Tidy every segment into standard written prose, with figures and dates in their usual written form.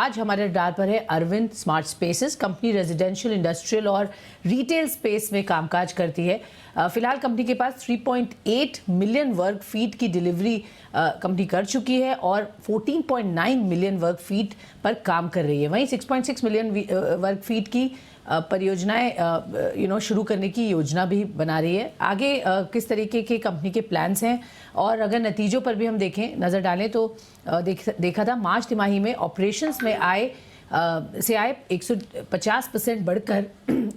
आज हमारे रडार पर है Arvind smart spaces. Company residential, industrial और रिटेल स्पेस में कामकाज करती है। फिलहाल कंपनी के पास 3.8 मिलियन वर्ग फीट की डिलीवरी कंपनी कर चुकी है और 14.9 मिलियन वर्ग फीट पर काम कर रही है। वहीं 6.6 मिलियन वर्ग फीट की परियोजनाएं शुरू करने की योजना भी बना रही है। आगे किस तरीके के कंपनी के प्लान्स हैं और अगर नतीजों पर भी हम नज़र डालें तो देखा था मार्च तिमाही में ऑपरेशंस में आय 150% बढ़कर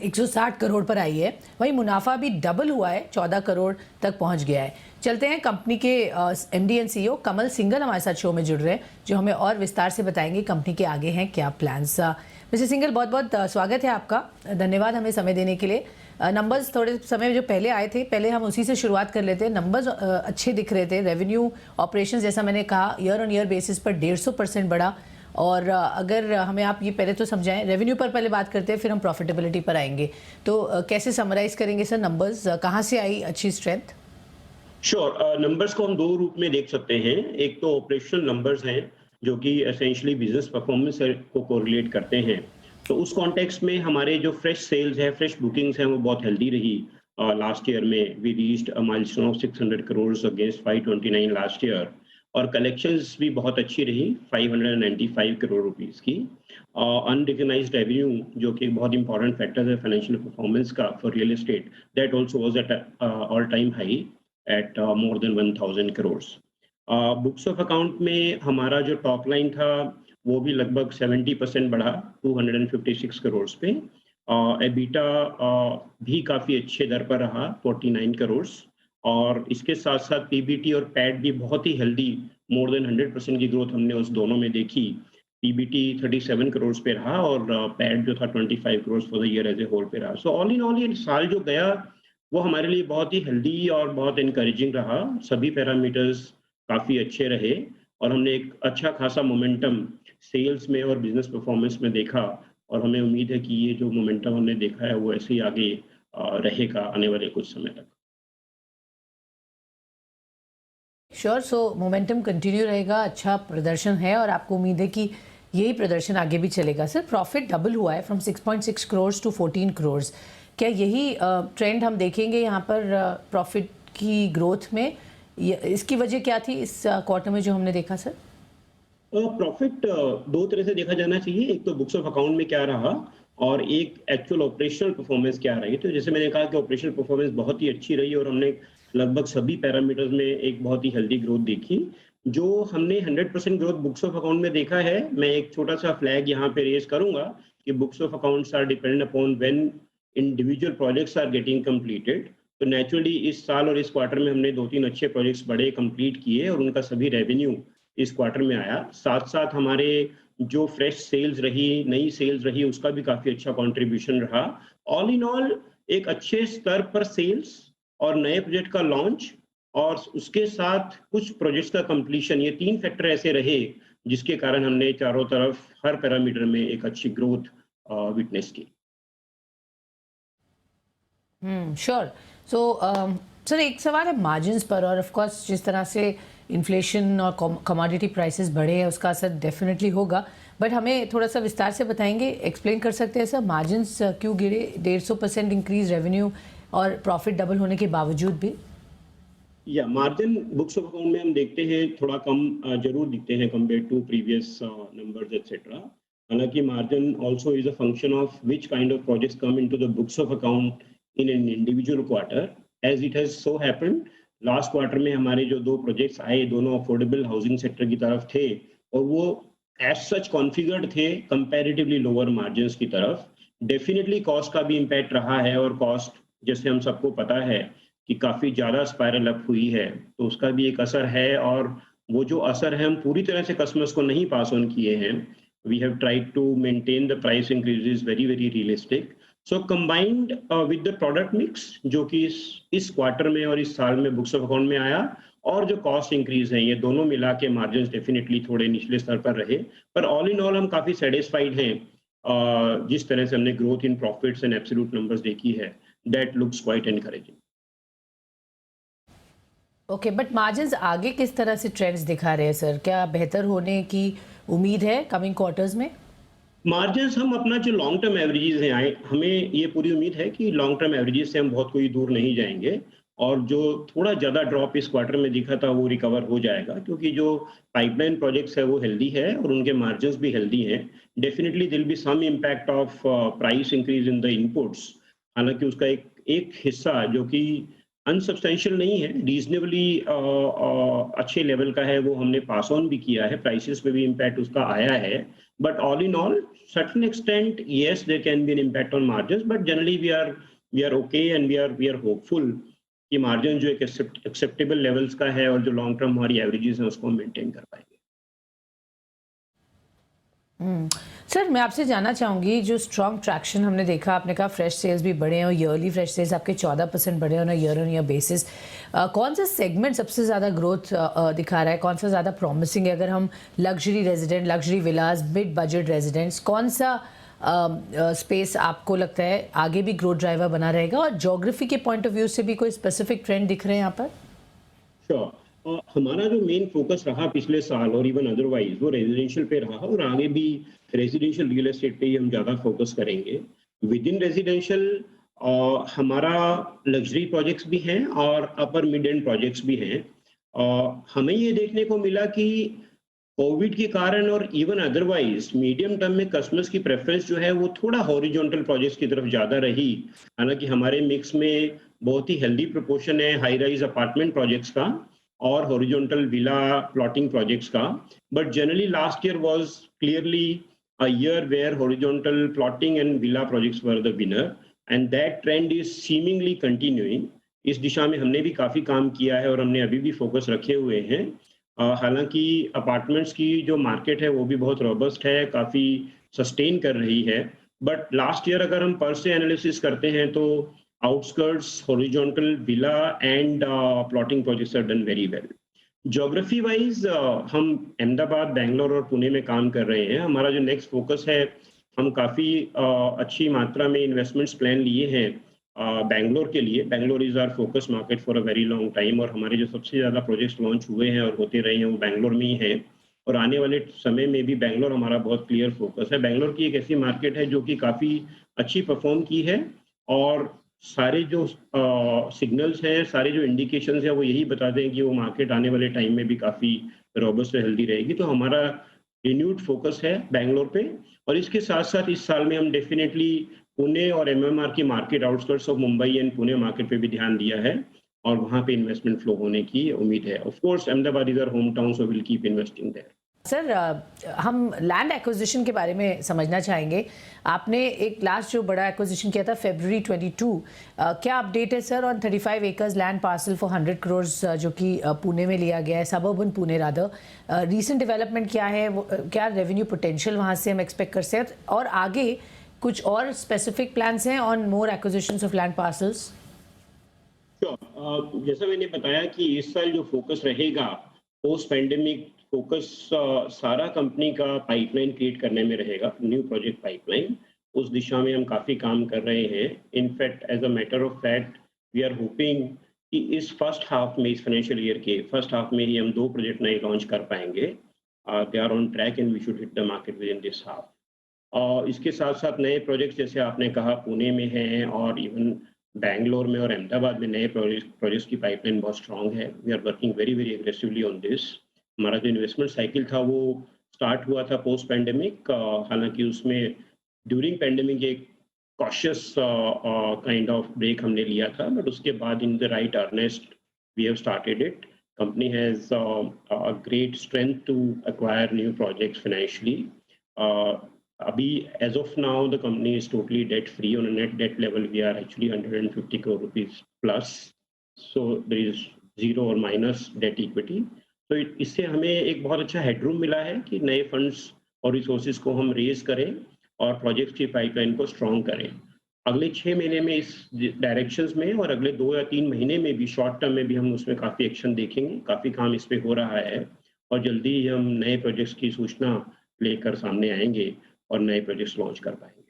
160 करोड़ पर आई है। वहीं मुनाफा भी डबल हुआ है, 14 करोड़ तक पहुंच गया है। चलते हैं कंपनी के एमडी एंड सीईओ कमल सिंघल हमारे साथ शो में जुड़ रहे हैं, जो हमें और विस्तार से बताएंगे कंपनी के आगे हैं क्या प्लान्स। मिस्टर सिंघल, बहुत बहुत स्वागत है आपका। धन्यवाद हमें समय देने के लिए। नंबर्स थोड़े समय जो पहले आए थे, पहले हम उसी से शुरुआत कर लेते हैं। नंबर्स अच्छे दिख रहे थे। रेवेन्यू ऑपरेशंस, जैसा मैंने कहा, ईयर ऑन ईयर बेसिस पर 150% बढ़ा। और अगर हमें आप ये पहले तो समझाएं, रेवेन्यू पर पहले बात करते हैं, फिर हम प्रॉफिटेबिलिटी पर आएंगे। तो कैसे समराइज करेंगे सर नंबर्स, कहाँ से आई अच्छी स्ट्रेंथ? श्योर। नंबर्स को हम दो रूप में देख सकते हैं। एक तो ऑपरेशनल नंबर्स हैं जो कि एसेंशियली बिजनेस परफॉर्मेंस को कोरिलेट करते हैं। तो उस कॉन्टेक्स्ट में हमारे जो फ्रेश सेल्स है, फ्रेश बुकिंग्स हैं, वो बहुत हेल्दी रही। लास्ट ईयर में we reached a milestone of 600 crore against 529 last year. और कलेक्शंस भी बहुत अच्छी रही, 595 करोड़ रुपीस की। अनरिकग्नाइज्ड रेवेन्यू, जो कि एक बहुत इंपॉर्टेंट फैक्टर है फाइनेंशियल परफॉर्मेंस का for real estate, that also was at all time high at more than 1000 crores. Books of account में हमारा जो टॉप लाइन था वो भी लगभग 70% बढ़ा 256 करोड़ पे। एबिटा भी काफ़ी अच्छे दर पर रहा 49 करोड़। और इसके साथ साथ पीबीटी और पैट भी बहुत ही हेल्दी, मोर देन 100% की ग्रोथ हमने उस दोनों में देखी। पीबीटी 37 करोड़ पे रहा और पैट जो था 25 crore for the year as a whole पे रहा। सो ऑल इन ऑल ये साल जो गया वो हमारे लिए बहुत ही हेल्दी और बहुत इनकरेजिंग रहा। सभी पैरामीटर्स काफ़ी अच्छे रहे और हमने एक अच्छा खासा मोमेंटम सेल्स में और बिजनेस परफॉर्मेंस में देखा। और हमें उम्मीद है कि ये जो मोमेंटम हमने देखा है वो ऐसे ही आगे रहेगा आने वाले कुछ समय तक। श्योर। सो मोमेंटम कंटिन्यू रहेगा, अच्छा प्रदर्शन है और आपको उम्मीद है कि यही प्रदर्शन आगे भी चलेगा। सर, प्रॉफिट डबल हुआ है फ्रॉम 6.6 करोड़ टू 14 करोड़। क्या यही ट्रेंड हम देखेंगे यहाँ पर प्रॉफिट की ग्रोथ में? इसकी वजह क्या थी इस क्वार्टर में जो हमने देखा सर? प्रॉफिट दो तरह से देखा जाना चाहिए। एक तो बुक्स ऑफ अकाउंट में क्या रहा और एक एक्चुअल ऑपरेशनल परफॉर्मेंस क्या रही। तो जैसे मैंने कहा कि ऑपरेशनल परफॉर्मेंस बहुत ही अच्छी रही और हमने लगभग सभी पैरामीटर्स में एक बहुत ही हेल्दी ग्रोथ देखी। जो हमने 100% ग्रोथ बुक्स ऑफ अकाउंट में देखा है, मैं एक छोटा सा फ्लैग यहाँ पे रेज करूंगा कि books of accounts are dependent upon when individual projects are getting completed. तो नेचुरली इस साल और इस क्वार्टर में हमने 2-3 अच्छे प्रोजेक्ट्स बड़े कंप्लीट किए और उनका सभी रेवेन्यू इस क्वार्टर में आया। साथ साथ हमारे जो फ्रेश सेल्स रही, नई सेल्स रही, उसका भी काफ़ी अच्छा कंट्रीब्यूशन रहा। ऑल इन ऑल एक अच्छे स्तर पर सेल्स और नए प्रोजेक्ट का लॉन्च और उसके साथ कुछ प्रोजेक्ट्स का कंप्लीशन, ये 3 फैक्टर ऐसे रहे जिसके कारण हमने चारों तरफ हर पैरामीटर में एक अच्छी ग्रोथ विटनेस की। श्योर। सो सर, एक सवाल है मार्जिन्स पर, और ऑफ कोर्स जिस तरह से इन्फ्लेशन और कमोडिटी प्राइसेस बढ़े हैं उसका असर डेफिनेटली होगा, बट हमें थोड़ा सा विस्तार से बताएंगे, एक्सप्लेन कर सकते हैं सर मार्जिन्स क्यों गिरे 150% इंक्रीज रेवेन्यू और प्रॉफिट डबल होने के बावजूद भी? या मार्जिन बुक्स ऑफ अकाउंट में हम देखते हैं थोड़ा कम जरूर दिखते हैं compare to previous numbers etcetera. हालांकि margin also is a function of which kind of projects come into the books of account in an individual quarter. As it has so happened, last quarter में हमारे जो 2 projects आए, दोनों affordable housing sector की तरफ थे और वो एज सच कॉन्फ़िगर्ड थे कंपैरेटिवली लोअर मार्जिन्स की तरफ। डेफिनेटली कॉस्ट का भी इम्पैक्ट रहा है और कॉस्ट, जैसे हम सबको पता है कि काफ़ी ज़्यादा स्पाइरल अप हुई है, तो उसका भी एक असर है। और वो जो असर है हम पूरी तरह से कस्टमर्स को नहीं पास ऑन किए हैं। We have tried to maintain the price increases very very realistic. So combined with the product mix जो कि इस क्वार्टर में और इस साल में बुक्स ऑफ अकाउंट में आया, और जो कॉस्ट इंक्रीज है, ये दोनों मिला के मार्जिन डेफिनेटली थोड़े निचले स्तर पर रहे। पर ऑल इन ऑल हम काफ़ी सेटिस्फाइड हैं जिस तरह से हमने growth in profits and absolute numbers देखी है। That looks quite encouraging. Okay, but margins आगे किस तरह से ट्रेंड्स दिखा रहे हैं सर? क्या बेहतर होने की उम्मीद है कमिंग क्वार्टर्स में? मार्जिन्स हम अपना जो लॉन्ग टर्म एवरेजेस हैं आए हमें ये पूरी उम्मीद है कि लॉन्ग टर्म एवरेजेस से हम बहुत कोई दूर नहीं जाएँगे और जो थोड़ा ज़्यादा ड्रॉप इस क्वार्टर में दिखा था वो रिकवर हो जाएगा क्योंकि जो पाइपलाइन प्रोजेक्ट्स है वो हेल्दी है और उनके मार्जिन्स भी हेल्दी हैं। Definitely there will be some impact of price increase in the inputs. हालाँकि उसका एक एक हिस्सा जो कि अनसब्स्टेंशियल नहीं है, रीज़नेबली अच्छे लेवल का है, वो हमने पास ऑन भी किया है, प्राइसेज़ पे भी इम्पैक्ट उसका आया है। But all in all, certain extent, yes, there can be an impact on margins, but generally we are okay and we are hopeful कि मार्जिन जो एक एक्सेप्टेबल लेवल्स का है और जो लॉन्ग टर्म हमारी एवरेजेस हैं उसको हम मेंटेन कर पाएंगे। सर, मैं आपसे जानना चाहूँगी, जो स्ट्रॉन्ग ट्रैक्शन हमने देखा, आपने कहा फ्रेश सेल्स भी बढ़े हैं और ईयरली फ्रेश सेल्स आपके 14% बढ़े हैं on year on year basis. कौन सा सेगमेंट सबसे ज़्यादा ग्रोथ दिखा रहा है? कौन सा ज़्यादा प्रॉमिसिंग है? अगर हम लग्जरी रेजिडेंट, लग्जरी विलास, मिड बजट रेजिडेंट्स, कौन सा स्पेस आपको लगता है आगे भी ग्रोथ ड्राइवर बना रहेगा? और ज्योग्राफी के पॉइंट ऑफ व्यू से भी कोई स्पेसिफिक ट्रेंड दिख रहे हैं यहाँ पर? श्योर। हमारा जो मेन फोकस रहा पिछले साल और इवन अदरवाइज वो रेजिडेंशियल पे रहा और आगे भी रेजिडेंशियल रियल एस्टेट पे ही हम ज़्यादा फोकस करेंगे। विद इन रेजिडेंशियल हमारा लग्जरी प्रोजेक्ट्स भी हैं और अपर मिड एंड प्रोजेक्ट्स भी हैं। हमें ये देखने को मिला कि कोविड के कारण और इवन अदरवाइज मीडियम टर्म में कस्टमर्स की प्रेफरेंस जो है वो थोड़ा हॉरिजॉन्टल प्रोजेक्ट्स की तरफ ज़्यादा रही। हालांकि हमारे मिक्स में बहुत ही हेल्दी प्रोपोर्शन है हाई राइज अपार्टमेंट प्रोजेक्ट्स का और हॉरिजॉन्टल विला प्लॉटिंग प्रोजेक्ट्स का। But generally last year was clearly a year where horizontal plotting and villa projects were the winner and that trend is seemingly continuing। इस दिशा में हमने भी काफ़ी काम किया है और हमने अभी भी फोकस रखे हुए हैं। हालांकि अपार्टमेंट्स की जो मार्केट है वो भी बहुत रोबस्ट है, काफ़ी सस्टेन कर रही है। बट लास्ट ईयर अगर हम पर से एनालिसिस करते हैं तो outskirts horizontal villa and plotting projects are done very well. Geography wise हम अहमदाबाद, बैंगलोर और पुणे में काम कर रहे हैं। हमारा जो नेक्स्ट फोकस है, हम काफ़ी अच्छी मात्रा में इन्वेस्टमेंट्स प्लान लिए हैं बैंगलोर के लिए। Bangalore is our focus market for a very long time और हमारे जो सबसे ज़्यादा प्रोजेक्ट्स लॉन्च हुए हैं और होते रहे हैं वो बैंगलोर में ही हैं और आने वाले समय में भी बैंगलोर हमारा बहुत क्लियर फोकस है। बैंगलोर की एक ऐसी मार्केट है जो कि काफ़ी अच्छी परफॉर्म की है और सारे जो सिग्नल्स हैं, सारे जो इंडिकेशंस हैं वो यही बताते हैं कि वो मार्केट आने वाले टाइम में भी काफ़ी रोबस्ट और हेल्दी रहेगी। तो हमारा रिन्यूड फोकस है बैंगलोर पे और इसके साथ-साथ इस साल में हम डेफिनिटली पुणे और एमएमआर की market outskirts of Mumbai and Pune market पे भी ध्यान दिया है और वहाँ पे इन्वेस्टमेंट फ्लो होने की उम्मीद है। Of course Ahmedabad is our home town so will keep investing there. Sir, हम लैंड एक्विजिशन के बारे में समझना चाहेंगे। आपने एक लास्ट जो बड़ा एक्विजिशन किया था फरवरी 22, क्या अपडेट है sir on 35 acres land parcel for 100 crore जो कि पुणे में लिया गया है, suburban Pune rather? Recent development क्या है? क्या रेवेन्यू पोटेंशियल वहाँ से हम एक्सपेक्ट कर सकते हैं और आगे कुछ और स्पेसिफिक प्लान्स हैं on more acquisitions of land parcels? जैसा मैंने बताया कि इस साल जो फोकस रहेगा पोस्ट पैंडेमिक फोकस सारा कंपनी का पाइपलाइन क्रिएट करने में रहेगा, न्यू प्रोजेक्ट पाइपलाइन। उस दिशा में हम काफ़ी काम कर रहे हैं। In fact as a matter of fact we are hoping कि इस फर्स्ट हाफ में, इस फाइनेंशियल ईयर के फर्स्ट हाफ में ही हम 2 प्रोजेक्ट नए लॉन्च कर पाएंगे। They are on track and we should hit the market within this half. और इसके साथ-साथ नए प्रोजेक्ट्स जैसे आपने कहा पुणे में हैं और इवन बैंगलोर में और अहमदाबाद में नए प्रोजेक्ट्स की पाइपलाइन बहुत स्ट्रॉन्ग है। We are working very, very aggressively on this. हमारा जो इन्वेस्टमेंट साइकिल था वो स्टार्ट हुआ था पोस्ट पैंडेमिक। हालाँकि उसमें ड्यूरिंग पैंडेमिक एक कॉशियस काइंड ऑफ ब्रेक हमने लिया था, बट उसके बाद in the right earnest we have started it. Company has a great strength to acquire new projects financially. अभी as of now the company is totally debt free। On a net debt level we are actually 150 crore rupees plus, so there is zero or minus debt equity। तो इससे हमें एक बहुत अच्छा headroom मिला है कि नए फंड्स और रिसोर्सेज को हम रेज करें और प्रोजेक्ट्स की पाइपलाइन को स्ट्रॉन्ग करें। अगले 6 महीने में इस डायरेक्शंस में और अगले 2 या 3 महीने में भी शॉर्ट टर्म में भी हम उसमें काफ़ी एक्शन देखेंगे। काफ़ी काम इस पे हो रहा है और जल्दी ही हम नए प्रोजेक्ट्स की सूचना लेकर सामने आएंगे और नए प्रोजेक्ट्स लॉन्च कर पाएंगे।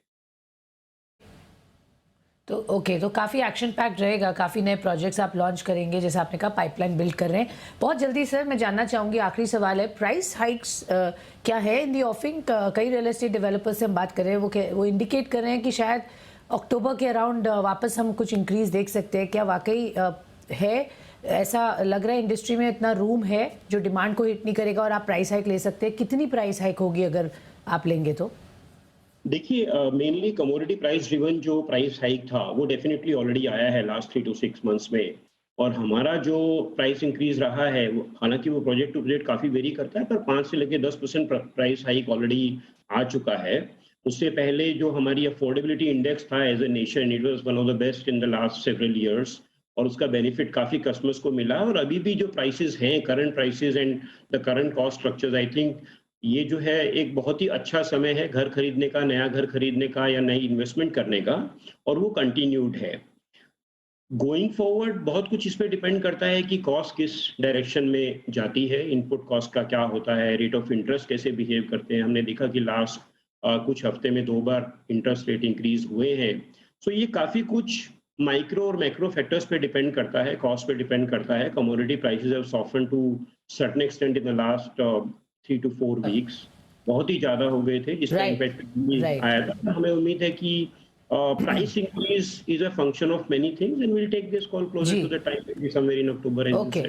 तो ओके, तो काफ़ी एक्शन पैक्ड रहेगा, काफ़ी नए प्रोजेक्ट्स आप लॉन्च करेंगे, जैसे आपने कहा पाइपलाइन बिल्ड कर रहे हैं बहुत जल्दी। सर मैं जानना चाहूँगी, आखिरी सवाल है, प्राइस हाइक्स क्या है इन दी ऑफिंग? कई रियल एस्टेट डेवलपर्स से हम बात कर रहे हैं, वो इंडिकेट कर रहे हैं कि शायद अक्टूबर के अराउंड वापस हम कुछ इंक्रीज देख सकते हैं। क्या वाकई है ऐसा लग रहा है? इंडस्ट्री में इतना रूम है जो डिमांड को हिट नहीं करेगा और आप प्राइस हाइक ले सकते हैं? कितनी प्राइस हाइक होगी अगर आप लेंगे तो? देखिए, मेनली कमोडिटी प्राइस ड्रिवन जो प्राइस हाइक था वो डेफिनेटली ऑलरेडी आया है लास्ट 3 to 6 मंथ्स में। और हमारा जो प्राइस इंक्रीज रहा है हालांकि वो प्रोजेक्ट टू प्रोजेक्ट काफी वेरी करता है, पर 5 से लेकर 10% प्राइस हाइक ऑलरेडी आ चुका है। उससे पहले जो हमारी अफोर्डेबिलिटी इंडेक्स था as a nation, it was one of the best in the last several years, और उसका बेनिफिट काफी कस्टमर्स को मिला। और अभी भी जो प्राइसेस हैं, current prices and the current cost structures, I think ये जो है एक बहुत ही अच्छा समय है घर खरीदने का, नया घर खरीदने का या नई इन्वेस्टमेंट करने का, और वो कंटिन्यूड है। गोइंग फॉरवर्ड बहुत कुछ इस पे डिपेंड करता है कि कॉस्ट किस डायरेक्शन में जाती है, इनपुट कॉस्ट का क्या होता है, रेट ऑफ इंटरेस्ट कैसे बिहेव करते हैं। हमने देखा कि लास्ट कुछ हफ्ते में 2 बार इंटरेस्ट रेट इंक्रीज हुए हैं। सो ये काफ़ी कुछ माइक्रो और मैक्रो फैक्टर्स पे डिपेंड करता है, कॉस्ट पे डिपेंड करता है। Commodity prices have soften to certain extent in the last 3 to 4 weeks, बहुत ही ज़्यादा हो गए थे जिस टाइम पे आया था। हमें उम्मीद है कि price increase is a function of many things and we'll take this call closer to the time, maybe somewhere in October and okay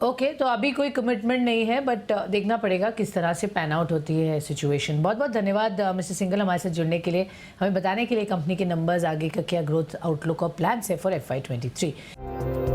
okay, तो अभी कोई कमिटमेंट नहीं है, बट देखना पड़ेगा किस तरह से पैन आउट होती है सिचुएशन। बहुत बहुत धन्यवाद मिस्टर सिंघल हमारे साथ जुड़ने के लिए, हमें बताने के लिए कंपनी के नंबर्स, आगे का क्या ग्रोथ आउटलुक और प्लान्स है फॉर FY23।